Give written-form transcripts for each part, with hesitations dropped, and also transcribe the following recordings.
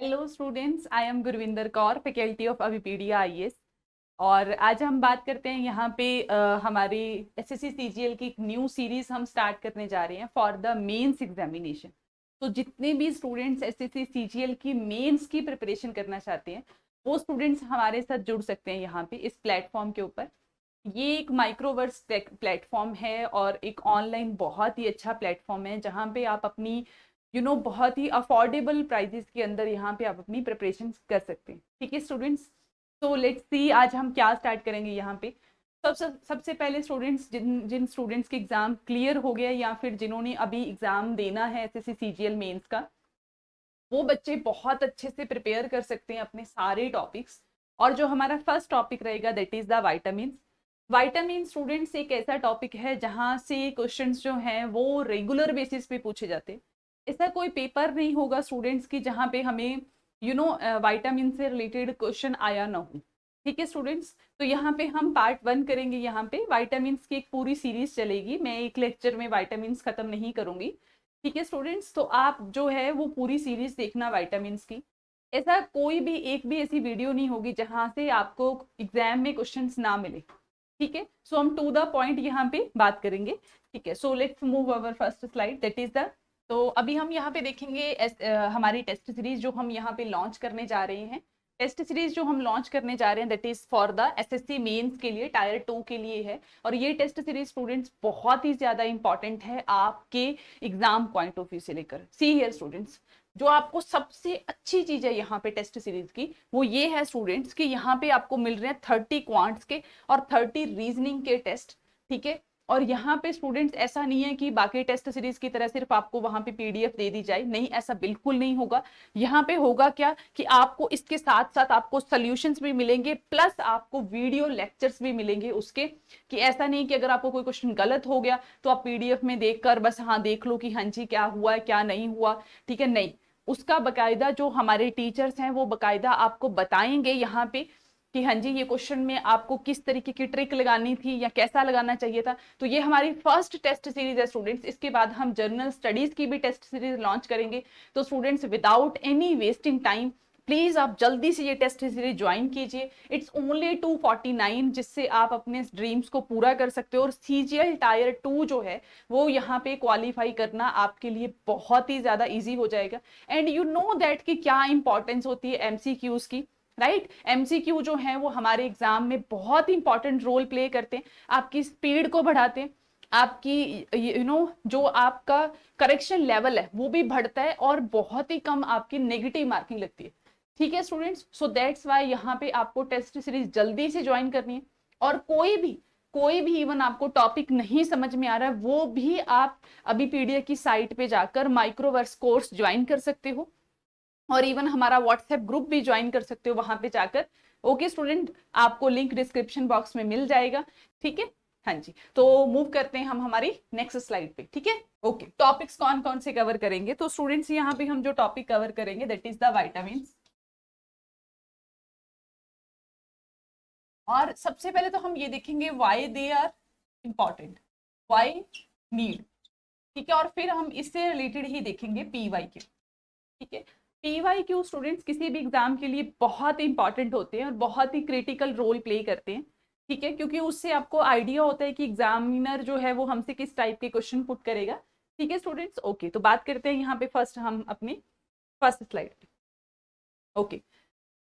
Hello students, I am Gurvinder Kaur, faculty of Avipedia IAS. और आज हम बात करते हैं यहाँ पे हमारी एसएससी सीजीएल की एक न्यू सीरीज हम स्टार्ट करने जा रहे हैं फॉर द मेंस एग्जामिनेशन। तो जितने भी स्टूडेंट्स एसएससी सीजीएल की मेंस की प्रिपरेशन करना चाहते हैं वो स्टूडेंट्स हमारे साथ जुड़ सकते हैं यहाँ पे इस प्लेटफॉर्म के ऊपर। ये एक माइक्रोवर्स प्लेटफॉर्म है और एक ऑनलाइन बहुत ही अच्छा प्लेटफॉर्म है जहाँ पे आप अपनी बहुत ही अफोर्डेबल प्राइजेस के अंदर यहाँ पे आप अपनी प्रिपरेशन कर सकते हैं। ठीक है स्टूडेंट्स, तो लेट्स सी आज हम क्या स्टार्ट करेंगे यहाँ पे। सबसे पहले स्टूडेंट्स जिन जिन स्टूडेंट्स के एग्जाम क्लियर हो गया या फिर जिन्होंने अभी एग्जाम देना है एसएससी सीजीएल मेंस का, वो बच्चे बहुत अच्छे से प्रिपेयर कर सकते हैं अपने सारे टॉपिक्स। और जो हमारा फर्स्ट टॉपिक रहेगा that is the vitamin. Vitamin students एक ऐसा टॉपिक है जहाँ से क्वेश्चंस जो हैं वो रेगुलर बेसिस पे पूछे जाते हैं। ऐसा कोई पेपर नहीं होगा स्टूडेंट्स की जहाँ पे हमें वाइटामिन से रिलेटेड क्वेश्चन आया ना हो। ठीक है स्टूडेंट्स, तो यहाँ पे हम पार्ट 1 करेंगे। यहाँ पे वाइटामिन की एक पूरी सीरीज चलेगी, मैं एक लेक्चर में वाइटामिन खत्म नहीं करूंगी। ठीक है स्टूडेंट्स, तो आप जो है वो पूरी सीरीज देखना वाइटामिन की। ऐसा कोई भी एक भी ऐसी वीडियो नहीं होगी जहां से आपको एग्जाम में क्वेश्चंस ना मिले। ठीक है, सो हम टू द पॉइंट यहाँ पे बात करेंगे। ठीक है, so let's move our first slide that is the. तो अभी हम यहाँ पे देखेंगे हमारी टेस्ट सीरीज जो हम यहाँ पे लॉन्च करने जा रहे हैं। टेस्ट सीरीज जो हम लॉन्च करने जा रहे हैं that is for the SSC mains के लिए, टायर 2 के लिए है। और ये टेस्ट सीरीज स्टूडेंट्स बहुत ही ज्यादा इंपॉर्टेंट है आपके एग्जाम पॉइंट ऑफ व्यू से लेकर। सी हियर स्टूडेंट्स, जो आपको सबसे अच्छी चीज है यहाँ पे टेस्ट सीरीज की वो ये है स्टूडेंट्स कि यहाँ पे आपको मिल रहे हैं 30 क्वांट्स के और 30 रीजनिंग के टेस्ट। ठीक है, और यहाँ पे स्टूडेंट्स ऐसा नहीं है कि बाकी टेस्ट सीरीज की तरह सिर्फ आपको वहां पे पीडीएफ दे दी जाए, नहीं, ऐसा बिल्कुल नहीं होगा। यहाँ पे होगा क्या कि आपको इसके साथ साथ आपको सॉल्यूशंस भी मिलेंगे प्लस आपको वीडियो लेक्चर्स भी मिलेंगे उसके। कि ऐसा नहीं कि अगर आपको कोई क्वेश्चन गलत हो गया तो आप पीडीएफ में देखकर बस हाँ देख लो कि हाँ जी क्या हुआ है क्या नहीं हुआ। ठीक है, नहीं, उसका बकायदा जो हमारे टीचर्स हैं वो बकायदा आपको बताएंगे यहाँ पे कि हाँ जी ये क्वेश्चन में आपको किस तरीके की ट्रिक लगानी थी या कैसा लगाना चाहिए था। तो ये हमारी फर्स्ट टेस्ट सीरीज है स्टूडेंट्स। इसके बाद हम जनरल स्टडीज की भी टेस्ट सीरीज लॉन्च करेंगे। तो students without any wasting time please आप जल्दी से ये टेस्ट सीरीज ज्वाइन कीजिए। इट्स ओनली 249 जिससे आप अपने ड्रीम्स को पूरा कर सकते हो। और सीजीएल टायर 2 जो है वो यहाँ पे क्वालिफाई करना आपके लिए बहुत ही ज्यादा इजी हो जाएगा। एंड यू नो दैट कि क्या इंपॉर्टेंस होती है एमसीक्यूज की, राइट। एमसीक्यू जो है वो हमारे एग्जाम में बहुत इंपॉर्टेंट रोल प्ले करते हैं, आपकी स्पीड को बढ़ाते हैं, आपकी जो आपका करेक्शन लेवल है वो भी बढ़ता है और बहुत ही कम आपकी नेगेटिव मार्किंग लगती है। ठीक है स्टूडेंट्स, सो दैट्स वाई यहाँ पे आपको टेस्ट सीरीज जल्दी से ज्वाइन करनी है। और कोई भी इवन आपको टॉपिक नहीं समझ में आ रहा है वो भी आप अभी पीडीएफ की साइट पे जाकर माइक्रोवर्स कोर्स ज्वाइन कर सकते हो और इवन हमारा व्हाट्सएप ग्रुप भी ज्वाइन कर सकते हो वहां पे जाकर। ओके स्टूडेंट, आपको लिंक डिस्क्रिप्शन बॉक्स में मिल जाएगा। ठीक है, हाँ जी, तो मूव करते हैं हम हमारी नेक्स्ट स्लाइड पे। ठीक है, ओके, टॉपिक्स कौन कौन से कवर करेंगे। तो स्टूडेंट्स यहाँ पे हम जो टॉपिक कवर करेंगे दैट इज द वाइटामिन। और सबसे पहले तो हम ये देखेंगे why they are important, why need. ठीक है, और फिर हम इससे रिलेटेड ही देखेंगे पीवाई क्यू। ठीक है, पीवाई क्यू स्टूडेंट्स किसी भी एग्जाम के लिए बहुत इंपॉर्टेंट होते हैं और बहुत ही क्रिटिकल रोल प्ले करते हैं। ठीक है, क्योंकि उससे आपको आइडिया होता है कि एग्जामिनर जो है वो हमसे किस टाइप के क्वेश्चन पुट करेगा। ठीक है स्टूडेंट्स, ओके, तो बात करते हैं यहाँ पे फर्स्ट हम अपनी फर्स्ट स्लाइड पे। Okay,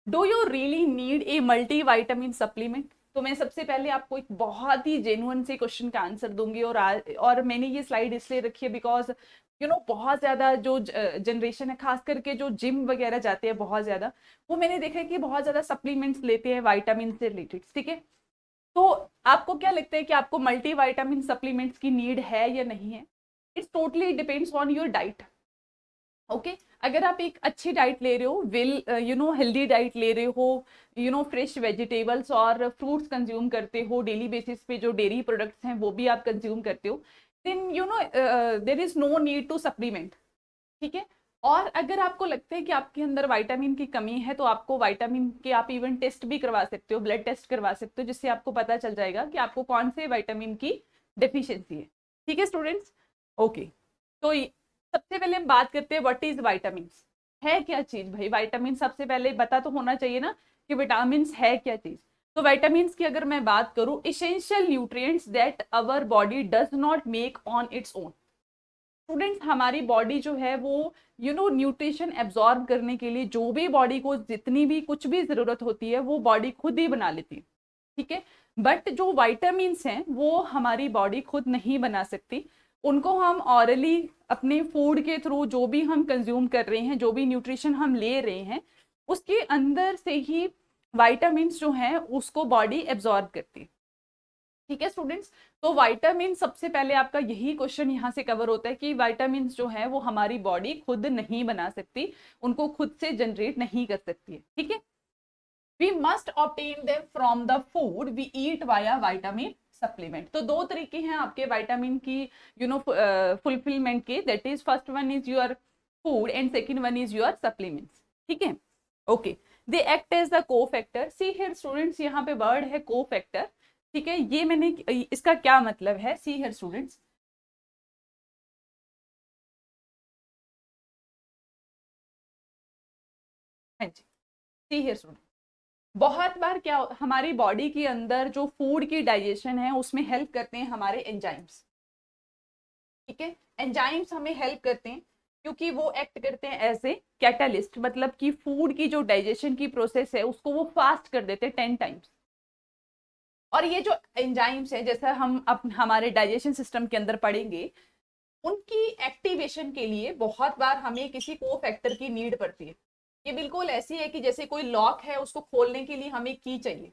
do you really need a multi vitamin supplement. तो मैं सबसे पहले आपको एक बहुत ही जेन्युइन से क्वेश्चन का आंसर दूंगी। और मैंने ये स्लाइड इसलिए रखी है बिकॉज बहुत ज्यादा जो जनरेशन है खास करके जो जिम वगैरह जाते हैं बहुत ज्यादा, वो मैंने देखा है कि बहुत ज्यादा सप्लीमेंट्स लेते हैं वाइटामिन से रिलेटेड। ठीक है, तो आपको क्या लगता है कि आपको मल्टी वाइटामिन सप्लीमेंट्स की नीड है या नहीं है। It's totally depends on your diet. Okay, अगर आप एक अच्छी डाइट ले रहे हो, वेल हेल्दी डाइट ले रहे हो, फ्रेश वेजिटेबल्स और फ्रूट्स कंज्यूम करते हो डेली बेसिस पे, जो डेयरी प्रोडक्ट्स हैं वो भी आप कंज्यूम करते हो, then there is no need to supplement. ठीक है, और अगर आपको लगता है कि आपके अंदर विटामिन की कमी है तो आपको विटामिन के आप इवन टेस्ट भी करवा सकते हो, ब्लड टेस्ट करवा सकते हो, जिससे आपको पता चल जाएगा कि आपको कौन से विटामिन की डेफिशिएंसी है। ठीक है स्टूडेंट्स, ओके, तो सबसे पहले हम बात करते हैं व्हाट इज विटामिन। है क्या चीज भाई? विटामिन सबसे पहले पता तो होना चाहिए ना कि विटामिन है क्या चीज। तो विटामिन की अगर मैं बात करूं, essential nutrients that our body does not make on its own. Students, हमारी बॉडी जो है वो न्यूट्रिशन एब्जॉर्ब करने के लिए जो भी बॉडी को जितनी भी कुछ भी जरूरत होती है वो बॉडी खुद ही बना लेती है, ठीक है। बट जो वाइटामिन्स हैं वो हमारी बॉडी खुद नहीं बना सकती, उनको हम ऑरली अपने फूड के थ्रू जो भी हम कंज्यूम कर रहे हैं, जो भी न्यूट्रिशन हम ले रहे हैं, उसके अंदर से ही वाइटामिन्स जो हैं उसको बॉडी एब्जॉर्ब करती है, ठीक है स्टूडेंट्स। तो विटामिन सबसे पहले आपका यही क्वेश्चन यहाँ से कवर होता है कि विटामिन जो है वो हमारी बॉडी खुद नहीं बना सकती, उनको खुद से जनरेट नहीं कर सकती है, ठीक है। We must obtain them from the food we eat via vitamin supplement. तो दो तरीके हैं आपके विटामिन की फुलफिलमेंट के, that is first one is your food and second one is your supplements, ठीक है। Okay, they act as the cofactor. See here students, यहाँ पे वर्ड है को फैक्टर, ठीक है। ये मैंने, इसका क्या मतलब है, सी हियर स्टूडेंट्स, हाँ जी, सी हियर स्टूडेंट, बहुत बार क्या हमारी बॉडी के अंदर जो फूड की डाइजेशन है उसमें हेल्प करते हैं हमारे एंजाइम्स, ठीक है। एंजाइम्स हमें हेल्प करते हैं क्योंकि वो एक्ट करते हैं एज ए कैटालिस्ट, मतलब कि फूड की जो डाइजेशन की प्रोसेस है उसको वो फास्ट कर देते हैं 10 टाइम्स। और ये जो एंजाइम्स हैं, जैसा हम हमारे डाइजेशन सिस्टम के अंदर पढ़ेंगे, उनकी एक्टिवेशन के लिए बहुत बार हमें किसी को फैक्टर की नीड पड़ती है। ये बिल्कुल ऐसी है कि जैसे कोई लॉक है, उसको खोलने के लिए हमें की चाहिए,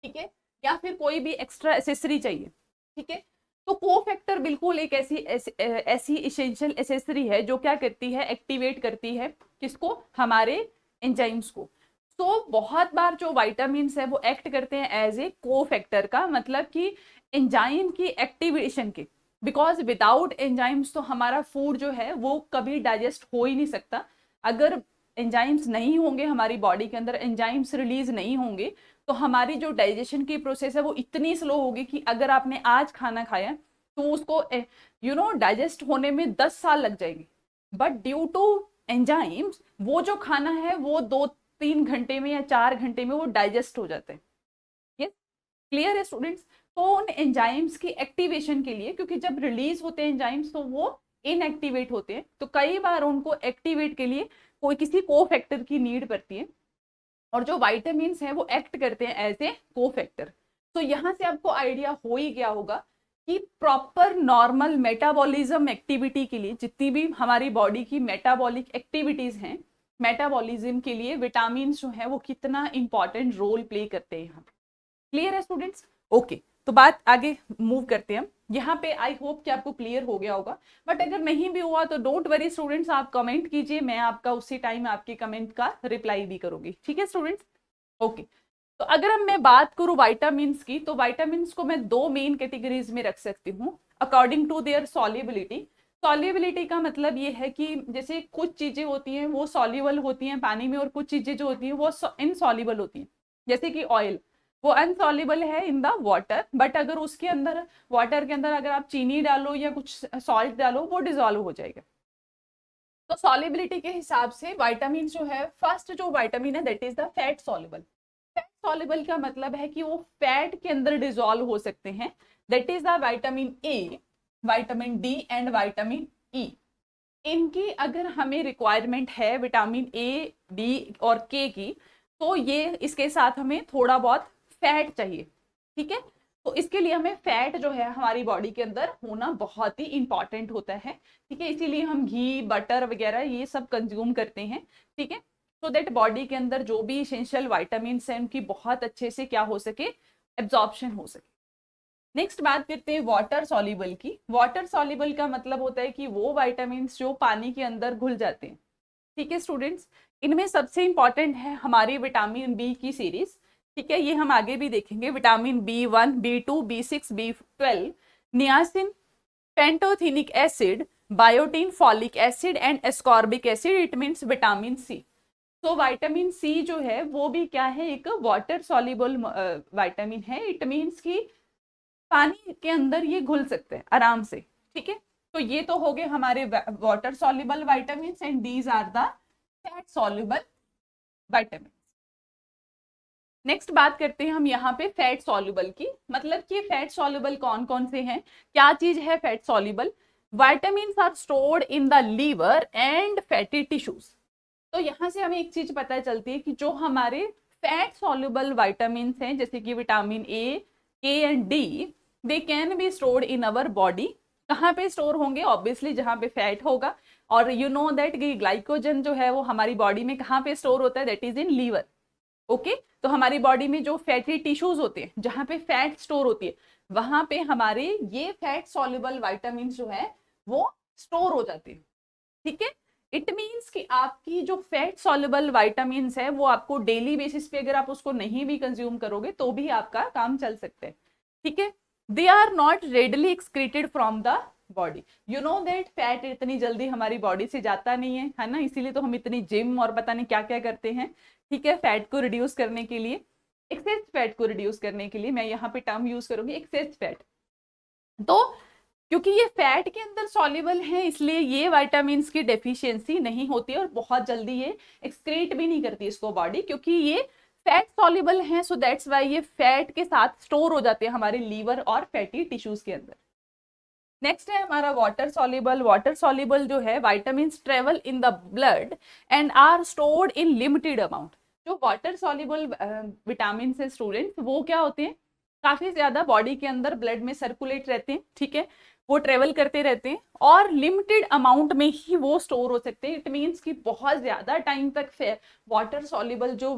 ठीक है, या फिर कोई भी एक्स्ट्रा एसेसरी चाहिए, ठीक है। तो को फैक्टर बिल्कुल एक ऐसी इसेंशियल एसेसरी है जो क्या करती है, एक्टिवेट करती है किसको, हमारे एंजाइम्स को। तो बहुत बार जो वाइटामिन्स है वो एक्ट करते हैं एज ए को फैक्टर का, मतलब कि एंजाइम की एक्टिवेशन के, बिकॉज विदाउट एंजाइम्स तो हमारा फूड जो है वो कभी डाइजेस्ट हो ही नहीं सकता। अगर एंजाइम्स नहीं होंगे हमारी बॉडी के अंदर, एंजाइम्स रिलीज नहीं होंगे, तो हमारी जो डाइजेशन की प्रोसेस है वो इतनी स्लो होगी कि अगर आपने आज खाना खाया तो उसको डाइजेस्ट होने में 10 साल लग जाएंगे। बट ड्यू टू एंजाइम्स वो जो खाना है वो 2-3 घंटे में या 4 घंटे में वो डाइजेस्ट हो जाते हैं। ये क्लियर है स्टूडेंट्स। तो उन एंजाइम्स की एक्टिवेशन के लिए, क्योंकि जब रिलीज होते हैं एंजाइम्स तो वो इनएक्टिवेट होते हैं, तो कई बार उनको एक्टिवेट के लिए कोई किसी को फैक्टर की नीड पड़ती है, और जो वाइटामिन्स हैं वो एक्ट करते हैं एज ए को फैक्टर। तो यहाँ से आपको आइडिया हो ही गया होगा कि प्रॉपर नॉर्मल मेटाबॉलिज्म एक्टिविटी के लिए, जितनी भी हमारी बॉडी की मेटाबॉलिक एक्टिविटीज हैं, मेटाबॉलिज्म के लिए विटामिन जो है वो कितना इंपॉर्टेंट रोल प्ले करते हैं यहाँ। क्लियर है स्टूडेंट्स? ओके, तो बात आगे मूव करते हैं हम। यहाँ पे आई होप कि आपको क्लियर हो गया होगा, बट अगर नहीं भी हुआ तो डोंट वरी स्टूडेंट्स, आप कमेंट कीजिए, मैं आपका उसी टाइम आपके कमेंट का रिप्लाई भी करूंगी, ठीक है स्टूडेंट्स। ओके, तो अगर हम मैं बात करूं वाइटामिन्स की, तो वाइटामिन्स को मैं दो मेन कैटेगरीज में रख सकती हूँ according to their solubility. Solubility का मतलब ये है कि जैसे कुछ चीजें होती हैं वो सॉल्युबल होती हैं पानी में, और कुछ चीजें जो होती हैं वो इनसॉल्युबल होती हैं। जैसे कि ऑयल, वो अनसॉल्युबल है इन द वाटर, बट अगर उसके अंदर, वाटर के अंदर अगर आप चीनी डालो या कुछ सॉल्ट डालो वो डिजोल्व हो जाएगा। तो सॉल्युबिलिटी के हिसाब से विटामिन जो है, फर्स्ट जो विटामिन है that is the fat soluble. Fat soluble का मतलब है कि वो फैट के अंदर डिजोल्व हो सकते हैं, that is the vitamin A, vitamin D and vitamin E. इनकी अगर हमें रिक्वायरमेंट है विटामिन ए, डी और के की, तो ये इसके साथ हमें थोड़ा बहुत फैट चाहिए, ठीक है। तो इसके लिए हमें फैट जो है हमारी बॉडी के अंदर होना बहुत ही इंपॉर्टेंट होता है, ठीक है। इसीलिए हम घी, बटर वगैरह ये सब कंज्यूम करते हैं, ठीक है, सो दैट बॉडी के अंदर जो भी इसेंशियल विटामिन है उनकी बहुत अच्छे से क्या हो सके, एब्जॉर्प्शन हो सके। नेक्स्ट बात करते हैं वाटर सॉल्युबल की। वाटर सॉल्युबल का मतलब होता है कि वो विटामिन जो पानी के अंदर घुल जाते हैं, ठीक है स्टूडेंट्स। इनमें सबसे इंपॉर्टेंट है हमारी विटामिन बी की सीरीज, ठीक है, ये हम आगे भी देखेंगे। Vitamin B1, B2, B6, B12, niacin, pantothenic acid, biotin, folic acid and ascorbic acid, it means vitamin C. तो विटामिन सी जो है वो भी क्या है, एक वाटर सॉल्युबल विटामिन है। इट मीन्स कि पानी के अंदर ये घुल सकते हैं आराम से, ठीक है। तो ये तो हो गए हमारे water soluble vitamin and these are the fat soluble vitamin. Next बात करते हैं हम यहाँ पे फैट सॉल्युबल की, मतलब कि फैट सॉल्युबल कौन कौन से हैं, क्या चीज है fat soluble. Vitamins are stored in the liver and fatty tissues. तो यहाँ से हमें एक चीज पता चलती है कि जो हमारे फैट सॉल्युबल विटामिन्स हैं जैसे कि विटामिन ए, के and D, they can be stored in our body. कहाँ पे स्टोर होंगे, ऑब्वियसली जहाँ पे फैट होगा। और यू नो दैट ग्लाइकोजन जो है वो हमारी बॉडी में कहाँ पे स्टोर होता है, that is in liver. Okay, तो हमारी बॉडी में जो फैटी टिश्यूज होते हैं जहां पे फैट स्टोर होती है वहां पे हमारे ये फैट सॉल्युबल विटामिन जो है वो स्टोर हो जाते हैं। ठीक है, इट मीन्स कि आपकी जो फैट सॉल्युबल विटामिन है वो आपको डेली बेसिस पे अगर आप उसको नहीं भी कंज्यूम करोगे तो भी आपका काम चल सकता है। ठीक है, they are not readily excreted from the body. You know that fat इतनी जल्दी हमारी बॉडी से जाता नहीं है ना, इसीलिए तो हम इतनी जिम और पता नहीं क्या क्या करते हैं। ठीक है, फैट को रिड्यूस करने के लिए, एक्सेस फैट को रिड्यूस करने के लिए, मैं यहाँ पे टर्म यूज करूंगी एक्सेस फैट। तो क्योंकि ये फैट के अंदर सॉल्युबल है इसलिए ये विटामिन की डेफिशिएंसी नहीं होती है और बहुत जल्दी ये एक्सक्रीट भी नहीं करती इसको बॉडी, क्योंकि ये फैट सॉल्युबल है। सो दैट्स वाई ये फैट के साथ स्टोर हो जाते हैं हमारे लीवर और फैटी टिश्यूज के अंदर। नेक्स्ट है हमारा वाटर सॉल्युबल। वाटर सॉल्युबल जो है vitamin travel in the blood and are stored in limited amount. जो वाटर सॉल्युबल विटामिन है स्टूडेंट्स वो क्या होते हैं, काफी ज्यादा बॉडी के अंदर ब्लड में सर्कुलेट रहते हैं। ठीक है, वो ट्रेवल करते रहते हैं और लिमिटेड अमाउंट में ही वो स्टोर हो सकते हैं। इट मीन्स कि बहुत ज्यादा टाइम तक वाटर सॉल्युबल जो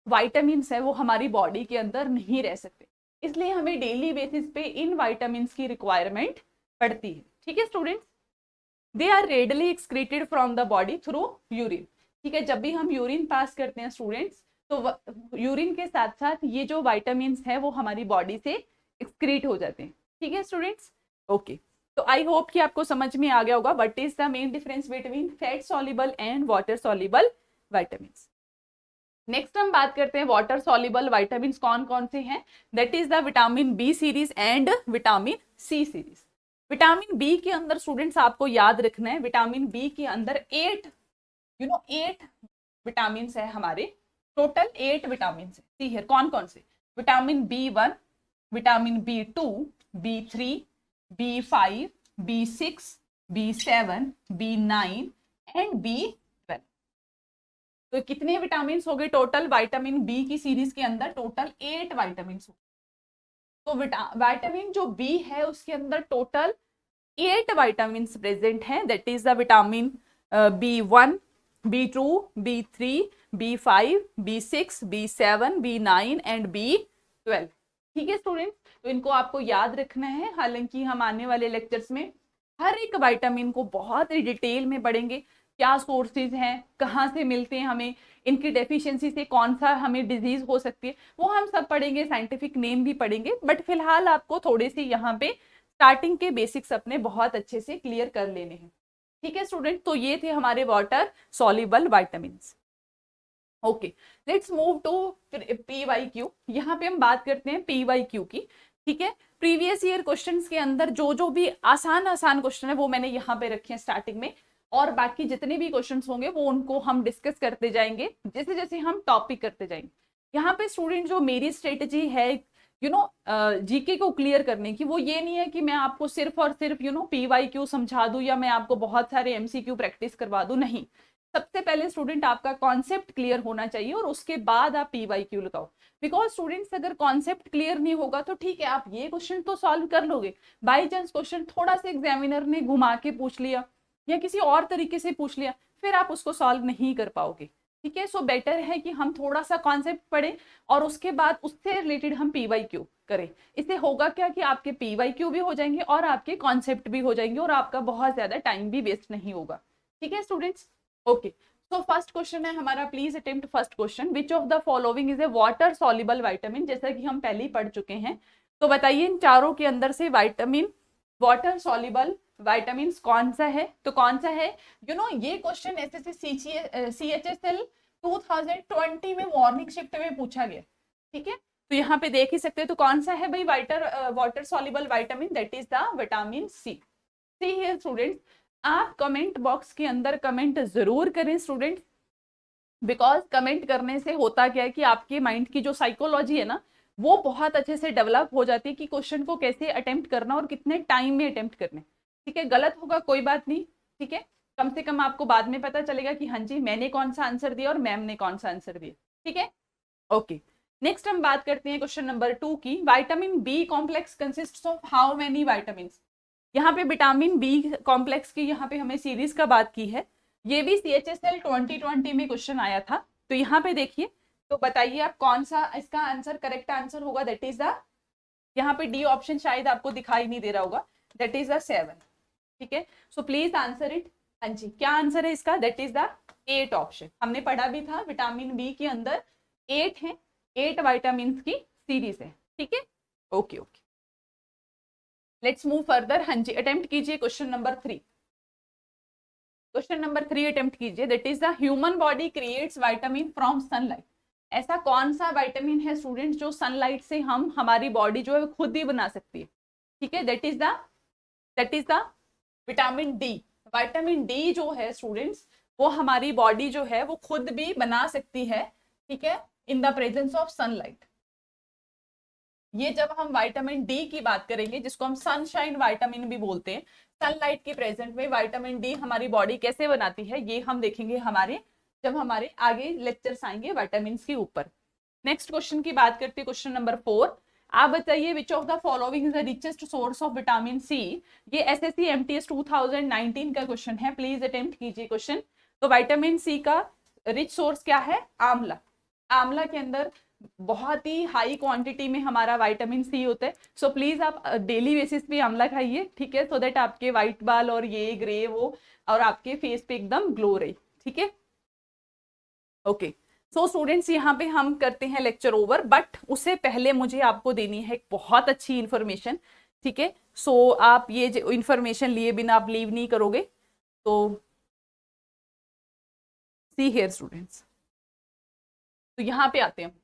विटामिन है वो हमारी बॉडी के अंदर नहीं रह सकते, इसलिए हमें डेली बेसिस पे इन विटामिन की रिक्वायरमेंट पड़ती है। ठीक है students, they are readily excreted from the body through urine. ठीक है, जब भी हम यूरिन पास करते हैं स्टूडेंट्स तो यूरिन के साथ साथ ये जो विटामिन है वो हमारी बॉडी से एक्सक्रीट हो जाते हैं। ठीक है स्टूडेंट्स, ओके। तो आई होप कि आपको समझ में आ गया होगा what is the main difference between fat soluble and water soluble vitamin. Next हम बात करते हैं वाटर सॉल्युबल विटामिन कौन कौन से हैं, that is the vitamin B series and vitamin C series. Vitamin B के अंदर स्टूडेंट्स आपको याद रखना है, विटामिन बी के अंदर 8 विटामिन है हमारे, टोटल 8 विटामिन है। सी हियर कौन कौन से, vitamin B1, vitamin B2, B3, B5, B6, B7, B9 and B12। तो कितने विटामिन हो गए टोटल विटामिन बी की सीरीज के अंदर, टोटल 8 विटामिन हो। तो विटामिन जो बी है उसके अंदर टोटल 8 विटामिन प्रेजेंट हैं, that is the vitamin B1, B2, B3, B5, B6, B7, B9 and B12। ठीक है स्टूडेंट्स, तो इनको आपको याद रखना है। हालांकि हम आने वाले लेक्चर्स में हर एक विटामिन को बहुत ही डिटेल में पढ़ेंगे, क्या सोर्सेज हैं, कहाँ से मिलते हैं हमें, इनकी डेफिशिएंसी से कौन सा हमें डिजीज हो सकती है, वो हम सब पढ़ेंगे, साइंटिफिक नेम भी पढ़ेंगे। बट फिलहाल आपको थोड़े से यहाँ पे स्टार्टिंग के बेसिक्स अपने बहुत अच्छे से क्लियर कर लेने हैं। ठीक है स्टूडेंट, तो ये थे हमारे water soluble vitamins. Okay, let's move to PYQ। यहाँ पे हम बात करते हैं PYQ की। ठीक है, प्रीवियस ईयर क्वेश्चंस के अंदर जो जो भी आसान क्वेश्चन है वो मैंने यहाँ पे रखे हैं स्टार्टिंग में, और बाकी जितने भी क्वेश्चंस होंगे वो उनको हम डिस्कस करते जाएंगे जैसे जैसे हम टॉपिक करते जाएंगे। यहाँ पे स्टूडेंट जो मेरी स्ट्रेटेजी है जीके को क्लियर करने की, वो ये नहीं है कि मैं आपको सिर्फ और सिर्फ PYQ समझा दूं या मैं आपको बहुत सारे MCQ प्रैक्टिस करवा दूं, नहीं। सबसे पहले स्टूडेंट आपका कॉन्सेप्ट क्लियर होना चाहिए और उसके बाद आप PYQ लगाओ। बिकॉज स्टूडेंट्स अगर कॉन्सेप्ट क्लियर नहीं होगा तो ठीक है आप ये क्वेश्चन तो सॉल्व कर लोगे, बाई चांस क्वेश्चन थोड़ा सा एग्जामिनर ने घुमा के पूछ लिया या किसी और तरीके से पूछ लिया, फिर आप उसको सॉल्व नहीं कर पाओगे। ठीक है, सो बेटर है कि हम थोड़ा सा कॉन्सेप्ट पढ़ें और उसके बाद उससे रिलेटेड हम PYQ करें। इससे होगा क्या कि आपके PYQ भी हो जाएंगे और आपके कॉन्सेप्ट भी हो जाएंगे और आपका बहुत ज्यादा टाइम भी वेस्ट नहीं होगा। ठीक है students, okay. So first question है हमारा, please attempt first question. Which of the following is a water soluble vitamin. जैसा कि हम पहले ही पढ़ चुके हैं, तो बताइए इन चारों के अंदर से वाटर सॉल्युबल विटामिन कौन सा है, तो कौन सा है। ये क्वेश्चन CHSL 2020 में मॉर्निंग शिफ्ट में पूछा गया। ठीक है, तो यहाँ पे देख ही सकते हैं, तो कौन सा है भाई water soluble vitamin, that is the vitamin C। C here students, आप कमेंट बॉक्स के अंदर कमेंट जरूर करें स्टूडेंट्स बिकॉज कमेंट करने से होता क्या है कि आपके माइंड की जो साइकोलॉजी है ना, वो बहुत अच्छे से डेवलप हो जाती है कि क्वेश्चन को कैसे अटेम्प्ट करना और कितने टाइम में अटेम्प्ट करने। ठीक है, गलत होगा कोई बात नहीं, ठीक है, कम से कम आपको बाद में पता चलेगा कि हाँ जी मैंने कौन सा आंसर दिया और मैम ने कौन सा आंसर दिया। ठीक है, ओके। नेक्स्ट हम बात करते हैं क्वेश्चन नंबर 2 की। Vitamin B complex consists of how many vitamin. यहाँ पे विटामिन बी कॉम्प्लेक्स की यहाँ पे हमें सीरीज का बात की है, ये भी CHSL 2020 में क्वेश्चन आया था। तो यहाँ पे देखिए, तो बताइए आप कौन सा इसका आंसर करेक्ट आंसर होगा। दैट इज द, यहाँ पे डी ऑप्शन शायद आपको दिखाई नहीं दे रहा होगा, दैट इज द 7। ठीक है, सो प्लीज आंसर इट। हाँ जी, क्या आंसर है इसका? That is the 8 option. हमने पढ़ा भी था विटामिन बी के अंदर 8 है, 8 विटामिन की सीरीज है। ठीक है, okay okay, let's move further. हाँ जी, अटेम्प्ट कीजिए question number 3। Question number 3 attempt कीजिए। That is the human body creates vitamin from sunlight. ऐसा कौन सा विटामिन है स्टूडेंट्स जो सनलाइट से हम हमारी बॉडी जो है खुद ही बना सकती है। ठीक है, that is the vitamin D. Vitamin D जो है स्टूडेंट्स, वो हमारी बॉडी जो है वो खुद भी बना सकती है। ठीक है, in the presence of sunlight. ये जब हम विटामिन डी की बात करेंगे, जिसको हम सनशाइन विटामिन भी बोलते हैं, सनलाइट के प्रेजेंट में विटामिन डी हमारी बॉडी कैसे बनाती है, ये हम देखेंगे जब हमारे आगे लेक्चर्स आएंगे विटामिन के ऊपर। नेक्स्ट क्वेश्चन की बात करते हैं, क्वेश्चन नंबर 4। आप बताइए which of the following is the richest source of vitamin C. ये SSC MTS 2019 का क्वेश्चन है, प्लीज अटेम्प्ट कीजिए क्वेश्चन। तो विटामिन सी का रिच सोर्स क्या है? आंवला। आंवला के अंदर बहुत ही हाई क्वांटिटी में हमारा विटामिन सी होता है। सो प्लीज आप डेली बेसिस पे आंवला खाइए, ठीक है, सो दैट आपके व्हाइट बाल और ये ग्रे वो और आपके फेस पे एकदम ग्लो रहे। ठीक है, ओके। सो स्टूडेंट्स, यहाँ पे हम करते हैं लेक्चर ओवर, बट उससे पहले मुझे आपको देनी है एक बहुत अच्छी इंफॉर्मेशन। ठीक है, सो आप ये इंफॉर्मेशन लिए बिना आप लीव नहीं करोगे। तो सी हियर स्टूडेंट्स, तो यहाँ पे आते हैं।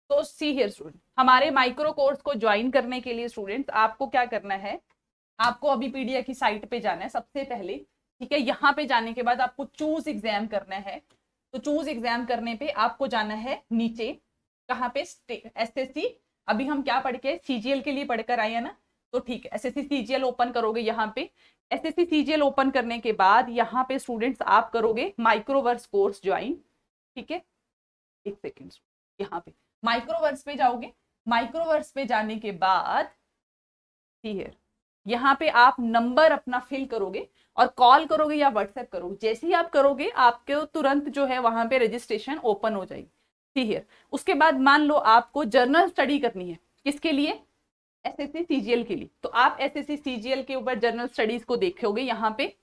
तो सी हियर स्टूडेंट, हमारे माइक्रो कोर्स को ज्वाइन करने के लिए स्टूडेंट्स आपको क्या करना है, आपको अभी पीडीएफ की साइट पे जाना है सबसे पहले। ठीक है, यहाँ पे जाने के बाद आपको चूज एग्जाम करना है। तो चूज एग्जाम करने पे आपको जाना है नीचे, कहाँ पे? SSC। अभी हम क्या पढ़ के CGL के लिए पढ़कर आए हैं ना, तो ठीक है, SSC CGL ओपन करोगे। यहाँ पे SSC CGL ओपन करने के बाद यहाँ पे स्टूडेंट्स आप करोगे माइक्रोवर्स कोर्स ज्वाइन। ठीक है, एक सेकेंड, यहाँ पे माइक्रोवर्स पे जाओगे। माइक्रोवर्स पे जाने के बाद हियर यहाँ पे आप नंबर अपना फिल करोगे और कॉल करोगे या व्हाट्सएप करोगे। जैसे ही आप करोगे आपके तुरंत जो है वहां पे रजिस्ट्रेशन ओपन हो जाएगी। ठीक है, उसके बाद मान लो आपको जर्नल स्टडी करनी है, किसके लिए? SSC CGL के लिए। तो आप SSC CGL के ऊपर जर्नल स्टडीज को देखोगे, यहाँ पे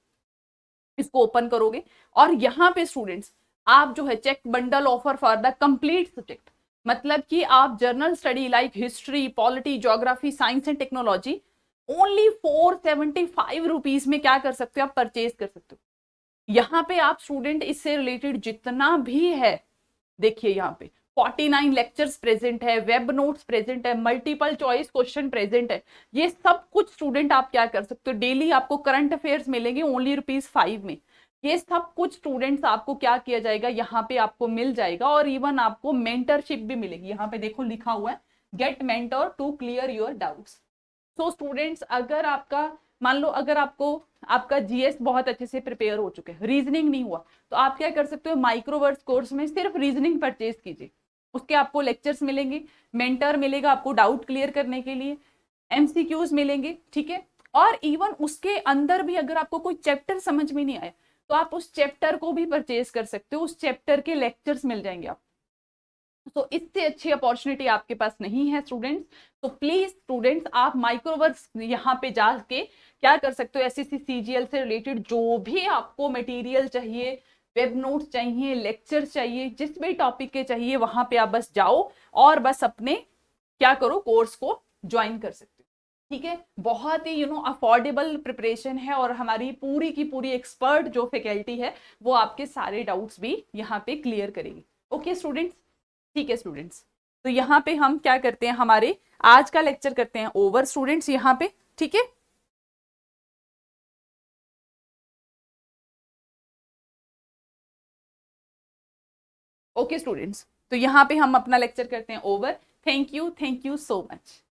इसको ओपन करोगे और यहाँ पे स्टूडेंट्स आप जो है check bundle offer for the complete subject, मतलब कि आप general study like history, polity, geography, science and technology only 475 rupees में क्या कर सकते हो? आप परचेज कर सकते हो। यहाँ पे आप स्टूडेंट इससे रिलेटेड जितना भी है, देखिए यहाँ पे 49 लेक्चर्स प्रेजेंट है, वेब नोट्स प्रेजेंट है, मल्टीपल चॉइस क्वेश्चन प्रेजेंट है। ये सब कुछ स्टूडेंट आप क्या कर सकते हो, डेली आपको करंट अफेयर्स मिलेंगे ओनली ₹5 में। ये सब कुछ स्टूडेंट्स आपको क्या किया जाएगा, यहाँ पे आपको मिल जाएगा। और इवन आपको मेंटरशिप भी मिलेगी। यहाँ पे देखो लिखा हुआ है get mentor to clear your doubts. So students, अगर आपका मान लो अगर आपका GS बहुत अच्छे से प्रिपेयर हो चुके हैं, रीजनिंग नहीं हुआ, तो आप क्या कर सकते हो, माइक्रोवर्स कोर्स में सिर्फ रीजनिंग परचेज कीजिए। उसके आपको लेक्चर्स मिलेंगे, मेंटर मिलेगा आपको डाउट क्लियर करने के लिए, MCQs मिलेंगे। ठीक है, और इवन उसके अंदर भी अगर आपको कोई चैप्टर समझ में नहीं आया तो आप उस चैप्टर को भी परचेज कर सकते हो, उस चैप्टर के लेक्चर्स मिल जाएंगे आपको। तो इससे अच्छी अपॉर्चुनिटी आपके पास नहीं है स्टूडेंट्स। तो प्लीज स्टूडेंट्स, आप माइक्रोवर्स यहाँ पे जाके क्या कर सकते हो, SSC CGL से रिलेटेड जो भी आपको मटेरियल चाहिए, वेब नोट्स चाहिए, लेक्चर चाहिए, जिस भी टॉपिक के चाहिए, वहां पे आप बस जाओ और बस अपने क्या करो, कोर्स को ज्वाइन कर सकते हो। ठीक है, बहुत ही अफोर्डेबल प्रिपरेशन है और हमारी पूरी की पूरी एक्सपर्ट जो फैकल्टी है वो आपके सारे डाउट्स भी यहाँ पे क्लियर करेगी। ओके स्टूडेंट्स, ठीक है स्टूडेंट्स, तो यहाँ पे हम क्या करते हैं, हमारे आज का लेक्चर करते हैं ओवर स्टूडेंट्स यहाँ पे, ठीक है। ओके स्टूडेंट्स, तो यहाँ पे हम अपना लेक्चर करते हैं over. Thank you so much.